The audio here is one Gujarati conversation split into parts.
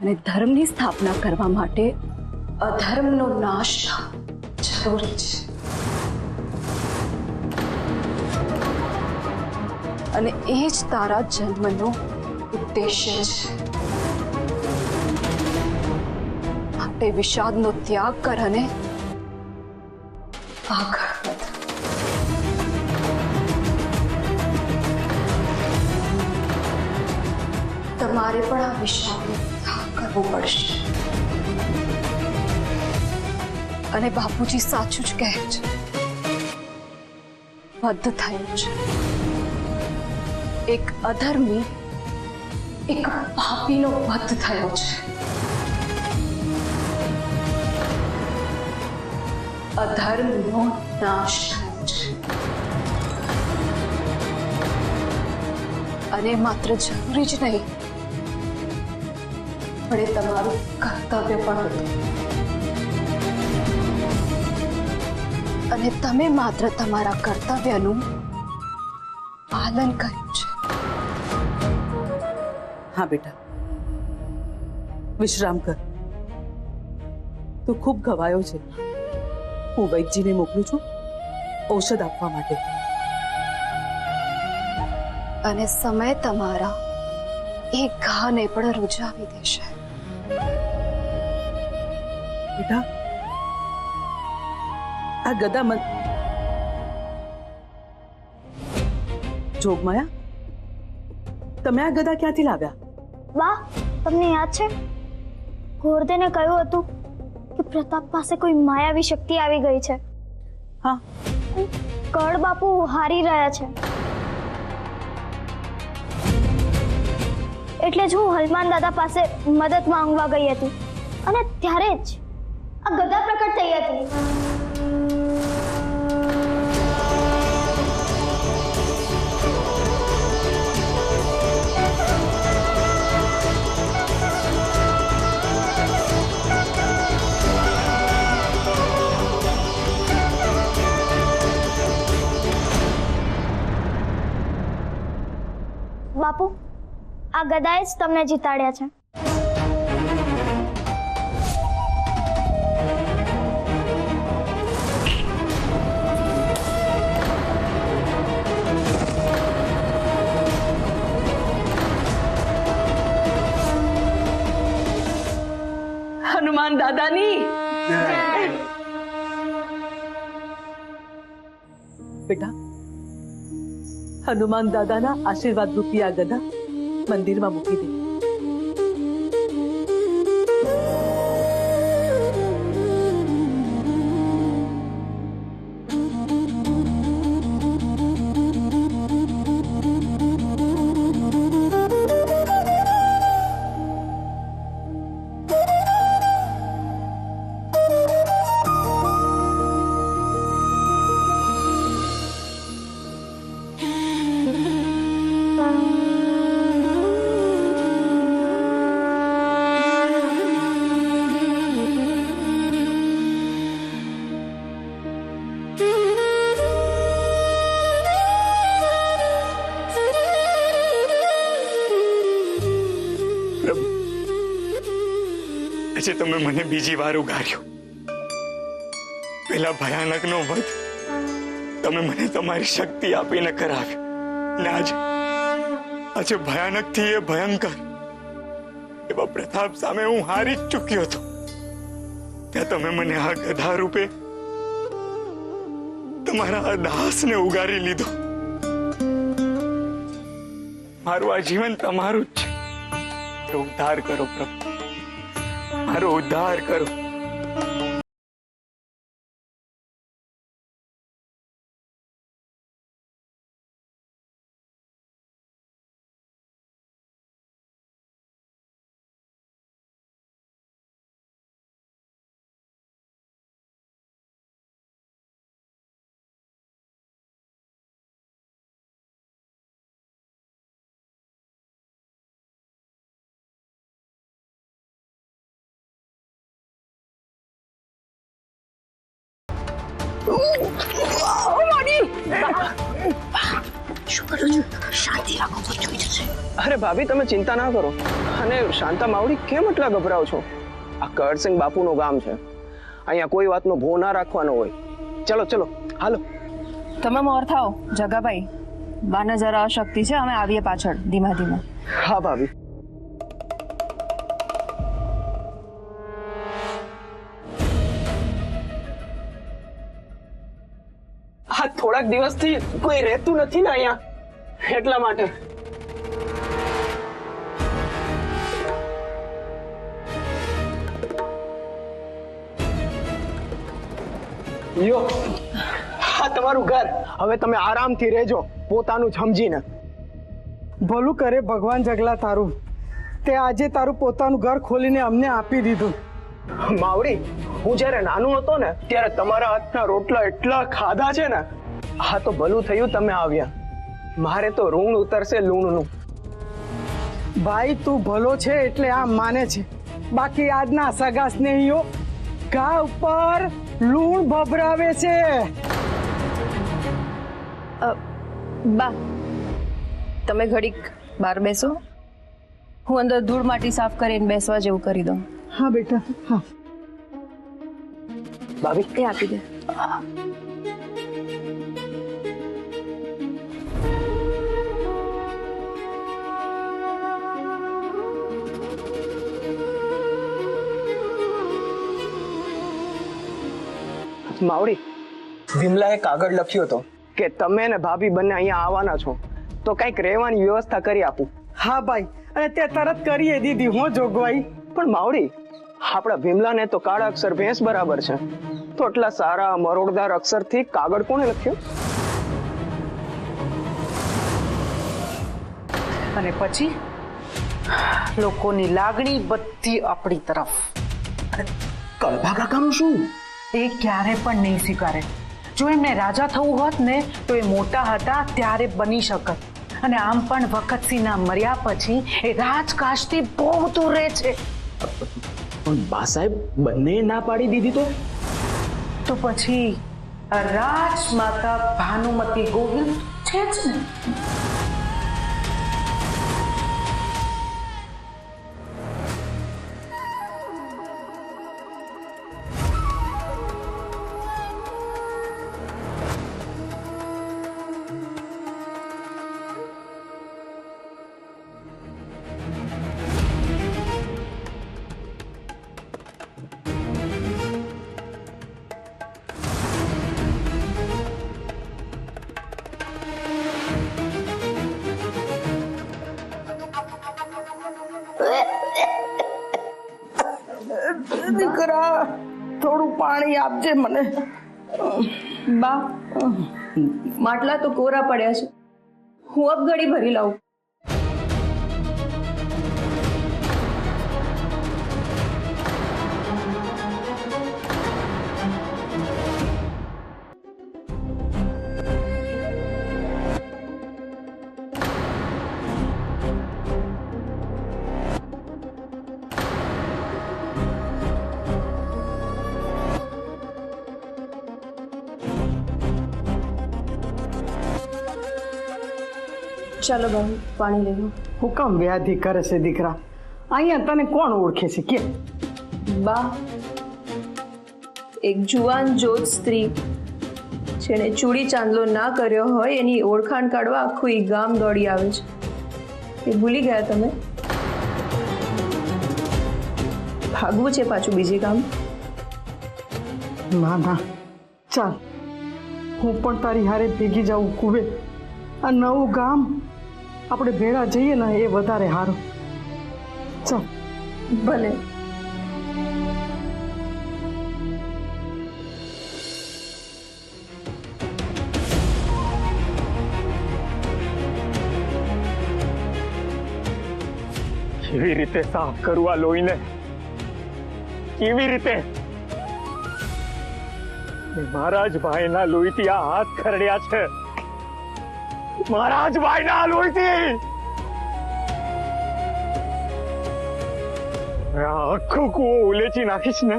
અને ધર્મની સ્થાપના કરવા માટે અધર્મનો નાશ જરૂરી છે અને એ જ તારા જન્મનો ઉદ્દેશ્ય છે। માટે વિષાદનો ત્યાગ કર અને આગળ વધ। તમારે પણ આ વિષાદનો ત્યાગ કરવો પડશે અને બાપુજી સાચું જ કહે છે, વધ થયું છે। એક અધર્મી, એક પાપીનો વધ થયો છે। અધર્મનો નાશ થયો છે અને માત્ર જરૂરી જ નહીં પણ એ તમારું કર્તવ્ય પણ હતું અને તમે માત્ર તમારા કર્તવ્યનું પાલન કર્યું છે। हाँ बेटा, विश्राम कर। तू खूब घवायो छे। हूँ वैद्यजीने मोकलू छूं औषध आपवा माटे। અને સમય તમારા એક ઘાને પણ રૂજાવી દેશે। बेटा, आ गदा मन जोगमाया, तमे आ गदा क्यांथी लाव्या? बा, तमने याद छे गोरदेने કહ્યું હતું કે પ્રતાપ પાસે કોઈ માયાવી શક્તિ આવી ગઈ છે। हाँ, કળ બાપુ હારી રહ્યા છે એટલે જ હું હનુમાન દાદા પાસે મદદ માંગવા ગઈ હતી અને ત્યારે જ આ ગદા પ્રકટ થઈ હતી। બાપુ, આ ગદાએ જ તમને જીતાડ્યા છે। હનુમાન દાદાની बेटा, हनुमान दादाना आशीर्वाद रूपी आ गदा मंदिर में मूकी दे। આજે તમે મને બીજી વાર ઉગાર્યો। પેલા ભયાનક નો વધ તમે મને તમારી શક્તિ આપીને કરાવ્યો ને આજે ભયાનક થી એ ભયંકર એવા પ્રતાપ સામે હું હારી જ ચૂક્યો હતો। ત્યાં તમે મને આ ગધા રૂપે તમારા આ દાસને ઉગારી લીધો। મારું આ જીવન તમારું જ છે। મારો ઉદ્ધાર કરો પ્રભુ, मारो उद्धार करो। Oh, Ronnie! ભાભી તમે ચિંતા ના કરો. અને શાંતા માવડી કેમ એટલા ગભરાવ છો? આ કરસિંગ બાપુનું ગામ છે, અહીંયા કોઈ વાતનો ભો ના રાખવાનો હોય. ચલો ચલો હાલો. તમે મોર થાઓ જગાભાઈ, બાને જરા અશક્તિ છે, અમે આવીએ પાછળ ધીમા ધીમા. હા ભાભી. આ થોડાક દિવસથી કોઈ રહેતું નથી ને અહીંયા, એટલા માટે. યો, આ તમારું ઘર. હવે તમે આરામથી રહેજો, પોતાનું સમજીને. ભલું કરે ભગવાન જગલા તારું, તે આજે તારું પોતાનું ઘર ખોલીને અમને આપી દીધું. માવડી, હું જયારે નાનું હતો ને ત્યારે તમારા હાથના રોટલા એટલા ખાધા છે ને. હા તો ભલું થયું તમે આવ્યા, મારે તો ઋણ ઉતરશે લૂણનું. ભાઈ તું ભલો છે એટલે આમ માને છે, બાકી આજના સગા સ્નેહીઓ ઘા ઉપર લૂણ ભભરાવે છે. બા તમે ઘડીક બહાર બેસો, હું અંદર ધૂળ માટી સાફ કરીને બેસવા જેવું કરી દઉં. હા બેટા, હા. ભાભી એ આપી દે. માવડી, વિમલાએ કાગળ લખ્યો હતો કે તમે ને ભાભી બંને અહીંયા આવવાના છો, તો કઈક રહેવાની વ્યવસ્થા કરી આપું. હા ભાઈ, અને તે તરત કરીએ દીધી હું જોગવાઈ. પણ માવડી, આપણા વિમલાને તો કાળા અક્ષર ભેંસ બરાબર છે, તો એટલા સારા મરોડદાર અક્ષરથી કાગળ કોણે લખ્યો? અને પછી લોકોની લાગણી બધી આપણી તરફ. કળભા કાકાનું શું? એ ક્યારે પણ નહીં સ્વીકારે. જો એમને રાજા થવું હોત ને તો એ મોટા હતા ત્યારે બની શકત, અને આમ પણ વખતસિંહના મર્યા પછી એ રાજકાજથી બહુ દૂર રહે છે. પણ બા સાહેબ બંને ના પાડી દીધી તો પછી રાજમાતા ભાનુમતી ગોહિલ છે જ ને. દીકરા થોડું પાણી આપજે મને. બા માટલા તો કોરા પડ્યા છે, હું અબ ઘડી ભરી લાવું. ચાલો બહુ પાણી લઈ લો. હું કામ વ્યાધિ કરે છે દીકરા? અહીંયા તને કોણ ઓળખે છે કે? બા એક જુવાન જોત સ્ત્રી જેને ચૂડી ચાંદલો ના કર્યો હોય એની ઓળખાણ કાઢવા આખું ઈ ગામ દોડી આવે છે. એ ભૂલી ગયા તમે? ભાગવું છે પાછું બીજે ગામ? ના ના, ચાલ હું પણ તારી હારે ભેગી જાઉં કુવે. આ નવું ગામ આપણે ભેળા જઈએ ને એ વધારે સારું. ચાલ. ભલે. કેવી રીતે સાફ કરવું આ લોહીને? કેવી રીતે? મારા જ ભાઈના લોહીથી આ હાથ ખરડ્યા છે, મારા જ ભાઈના લોહીથી. આખો કુવો ઉલેચી નાખીશ ને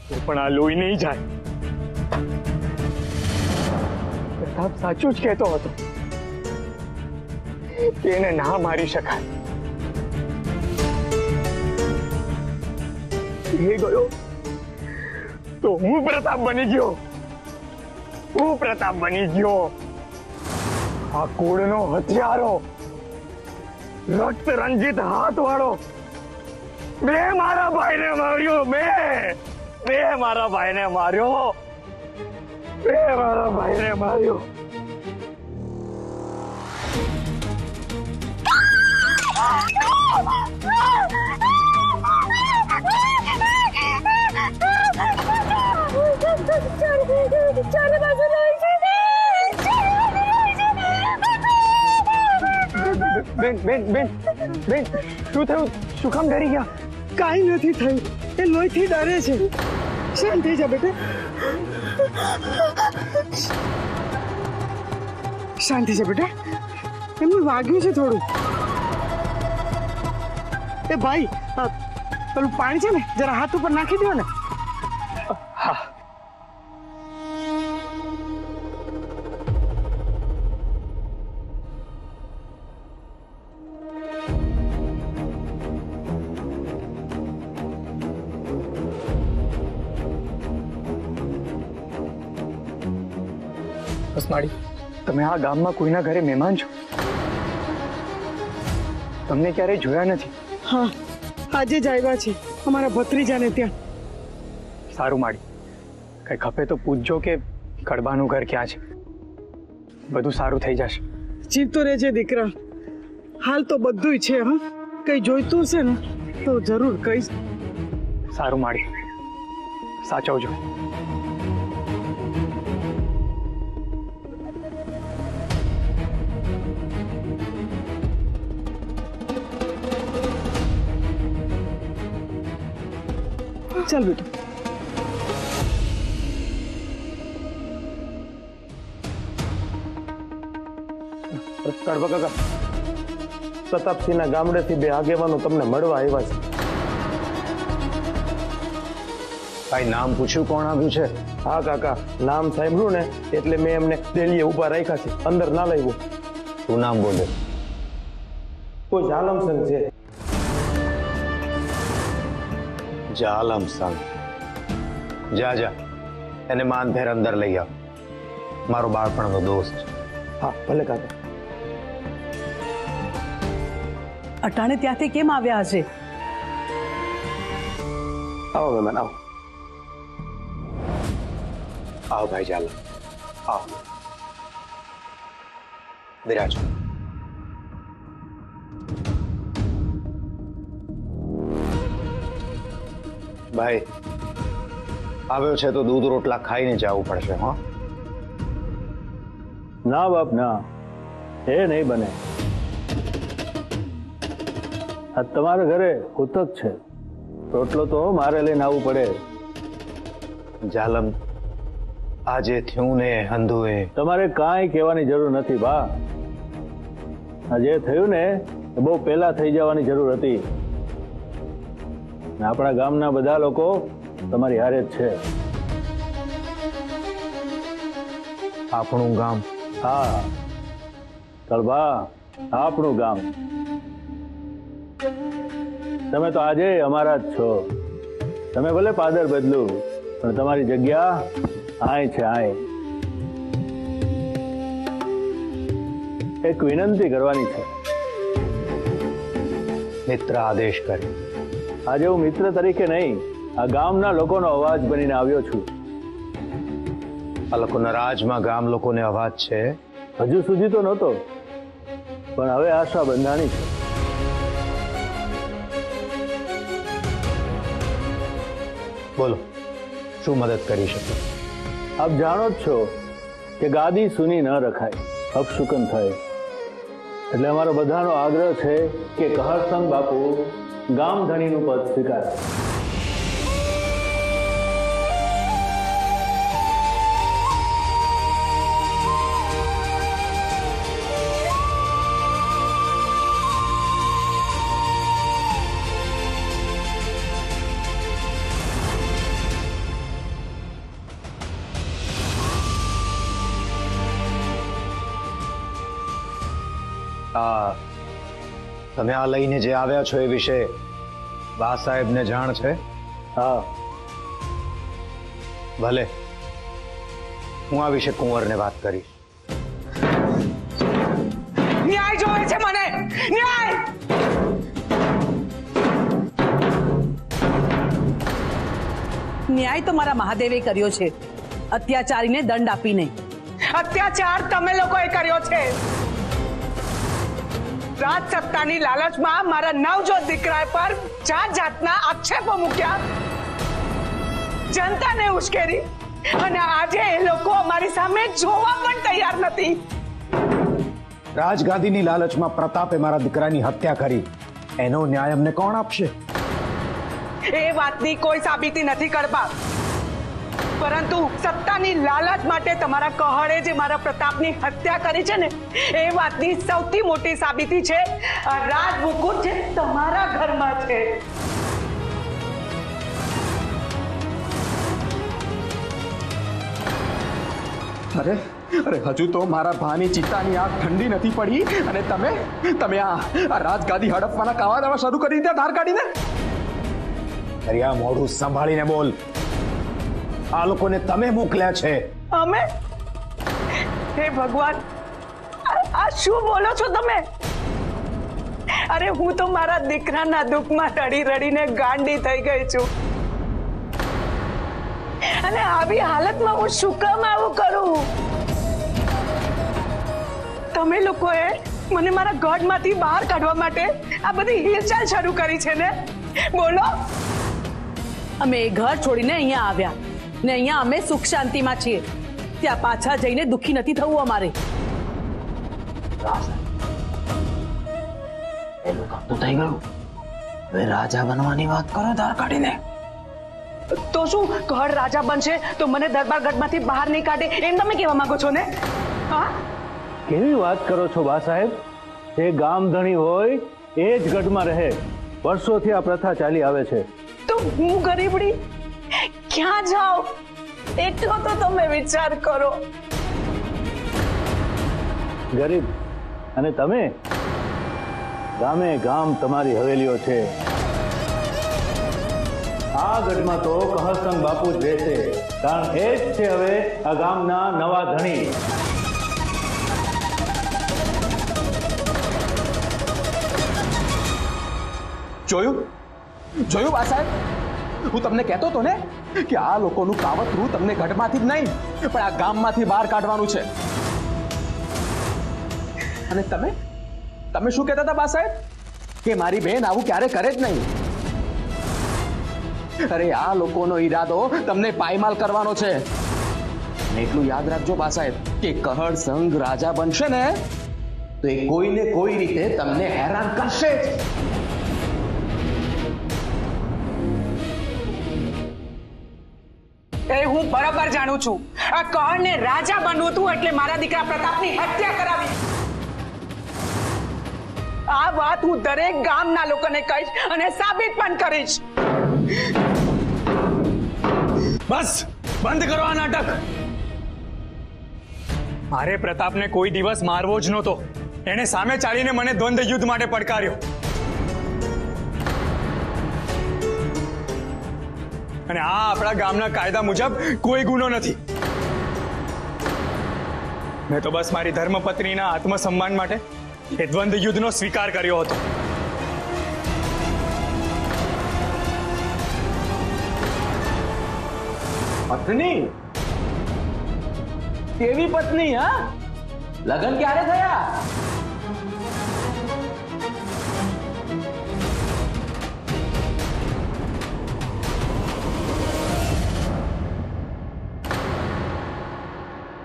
તો પણ આ લોહી નહીં જાય. પ્રતાપ સાચું જ કહેતો હતો, કે એને ના મારી શકાય. એ ગયો તો હું પ્રતાપ બની ગયો. હું પ્રતાપ બની ગયો. આ કુળનો હથિયારો, રક્ત રંજિત હાથ વાળો. મેં મારા ભાઈને માર્યો. મેં મારા ભાઈને માર્યો. મેં મારા ભાઈને માર્યો. બેન બેન બેન બેન શું થયું? શું કામ ડરી ગયા? કાંઈ નથી થયું, એ લોહીથી ડરે છે. શાંત થઈ જા બેટા, શાંત થઈ જા બેટા. એમને વાગ્યું છે થોડું. એ ભાઈ, પેલું પાણી છે ને, જરા હાથ ઉપર નાખી દો ને. હા. હસમાડી, તમે આ ગામમાં કોઈના ઘરે મહેમાન છો? તમને ક્યારેય જોયા નથી. હા, આજે જ આવ્યા છે અમારા ભત્રીજાને ત્યાં. સારું માડી, કઈ ખપે તો પૂછજો કે કડબાનું ઘર ક્યાં છે. બધું સારું થઈ જશે. જીવતો રહેજે દીકરા. હાલ તો બધુંય છે. હા, કઈ જોઈતું હશે ને તો જરૂર કહીશ. સારું માડી, સાચવજો. ચાલ બેટા. કડવા કાકા, પ્રતાપસિંહના ગામડેથી બે આગેવાનો તમને મળવા આવ્યા છે. ભાઈ, નામ પૂછ્યું કોણ આવ્યું છે? હા કાકા, નામ સાંભળ્યું ને એટલે મેં એમને ડેલીએ ઉભા રાખ્યા છે. અંદર ના લાવ્યો. તું નામ બોલે. કોઈ જાલમસંગ છે. જાલમ સંગ. જા જા, એને માનભેર અંદર લઈ આવ. મારો બાળપણનો દોસ્ત. હા ભલે કાકા. અટાણે ત્યાંથી કેમ આવ્યા હશે? આવો મહેમાન, આવો. આવો ભાઈ જાલમ, આવો. બિરાજો. ભાઈ, આવ્યો છે તો દૂધ રોટલા ખાઈને જવું પડશે. હા, ના બાપ ના, એ નહીં બને. આ તમારા ઘરે કુતક છે, રોટલો તો મારે લઈને આવવું પડે. જાલમ, આજે થયું ને અંધુએ. તમારે કાંઈ કહેવાની જરૂર નથી બા. આ જે થયું ને એ બહુ પહેલા થઈ જવાની જરૂર હતી. આપણા ગામના બધા લોકો તમારી હારે જ છે. આપણું ગામ? હા કળભા, આપણું ગામ. તમે તો આજે અમારા જ છો. તમે ભલે પાદર બદલું, પણ તમારી જગ્યા આય છે. આય એક વિનંતી કરવાની છે. મિત્ર આદેશ કરે. આજે હું મિત્ર તરીકે નહીં, આ ગામના લોકોનો અવાજ બનીને આવ્યો છું. આ લોકોના રાજમાં ગામ લોકોને અવાજ છે. હજુ સુધી તો નહોતો, પણ હવે આશા બંધાણી છે. બોલો, શું મદદ કરી શકો? આપ જાણો જ છો કે ગાદી સૂની ન રખાય, અપશુકન થાય. એટલે અમારો બધાનો આગ્રહ છે કે કહરસંગ બાપુ ગામ ધણીનું પદ સ્વીકારે. તમે આ લઈને જે આવ્યા છો એ વિશે બા સાહેબને જાણ છે? હા, ભલે, હું આ વિશે કુંવરને વાત કરીશ. ન્યાય જોવે છે મને, ન્યાય. ન્યાય તો મારા મહાદેવે કર્યો છે, અત્યાચારીને દંડ આપીને. અત્યાચાર તમે લોકોએ કર્યો છે. રાજ સત્તાની લાલચમાં મારા નવજોત દીકરા પર જાત જાતના આક્ષેપો મૂક્યા, જનતાને ઉશ્કેરી, અને આજે એ લોકો અમારી સામે જોવા પણ તૈયાર નથી. રાજગાદીની લાલચમાં પ્રતાપે મારા દીકરાની હત્યા કરી, એનો ન્યાય અમને કોણ આપશે? એ વાતની કોઈ સાબિતી નથી કરવા, પરંતુ સત્તાની લાલચ માટે તમારા કહળે જે મારા પ્રતાપની હત્યા કરી છે ને, એ વાતની સૌથી મોટી સાબિતી છે આ રાજ મુકુટ જે તમારા ઘરમાં છે. અરે અરે, હજુ તો મારા ભાની ચિત્તાની આગ ઠંડી નથી પડી અને તમે આ રાજગાદી હડપવાના કાવા દાવા શરૂ કરી દીધા ધાર કાઢીને. અરે આ મોઢું સંભાળીને બોલ. આ લોકોને તમે મોકલ્યા છે. અમે? હે ભગવાન, આ શું બોલો છો તમે? અરે હું તો મારા દીકરાના દુઃખમાં રડી રડીને ગાંડી થઈ ગઈ છું, અને આવી હાલતમાં હું શું કામ આવું કરું? તમે લોકોએ મને મારા ગઢમાંથી બહાર કાઢવા માટે આ બધી હિલચાલ શરૂ કરી છે ને? બોલો. અમે એ ઘર છોડીને અહીંયા આવ્યા ને અહીંયા અમે સુખ શાંતિમાં છીએ. ત્યાં પાછા જઈને દુઃખી નથી થવું અમારે. એનું કામ તો થઈ ગયું, હવે રાજા બનવાની વાત કરો ધાર કાઢીને. તો શું ગઢ રાજા બનશે તો મને દરબાર ગઢમાંથી બહાર નહીં કાઢે એમ તમે કહેવા માંગો છો ને? હા, કેવી વાત કરો છો બા સાહેબ? જે ગામ ધણી હોય એ જ ગઢમાં રહે. વર્ષોથી આ પ્રથા ચાલી આવે છે. તો હું ગરીબડી ક્યાં જાઉં એટલો તો તમે વિચાર કરો. ગરીબ અને તમે? ગામે ગામ તમારી હવેલીઓ છે. આ ગઢમાં તો કહરસંગ બાપુ જ રહેશે, કારણ એ જ છે હવે આ ગામના નવા ધણી. જોયું બા સાહેબ, હું તમને કહેતો હતો ને કે આ લોકોનું કાવતરું તમને ગઢમાંથી જ નહીં પણ આ ગામમાંથી બહાર કાઢવાનું છે. અને તમે શું કહેતા હતા બા સાહેબ? કે મારી બહેન આવું ક્યારે કરે જ નહીં. અરે આ લોકોનો ઈરાદો તમને પાયમાલ કરવાનો છે. એટલું યાદ રાખજો બા સાહેબ કે કહળ સંઘ રાજા બનશે ને તો એ કોઈને કોઈ રીતે તમને હેરાન કરશે જ. એ હું બરાબર જાણું છું. આ કહળને રાજા બનવું હતું એટલે મારા દીકરા પ્રતાપની હત્યા કરાવી. આ વાત હું દરેક ગામના લોકોને કહીશ અને સાબિત પણ કરીશ. બસ બંધ કરો આ નાટક. મારે પ્રતાપને કોઈ દિવસ મારવો જ નહોતો. એને સામે ચાલીને મને દ્વંદ્વ યુદ્ધ માટે પડકાર્યો, અને આ આપણા ગામના કાયદા મુજબ કોઈ ગુનો નથી. મેં તો બસ મારી ધર્મપત્નીના આત્મસન્માન માટે એ દ્વંદ્વ યુદ્ધનો સ્વીકાર કર્યો હતો. પત્ની? કેવી પત્ની? હા, લગ્ન ક્યારે થયા?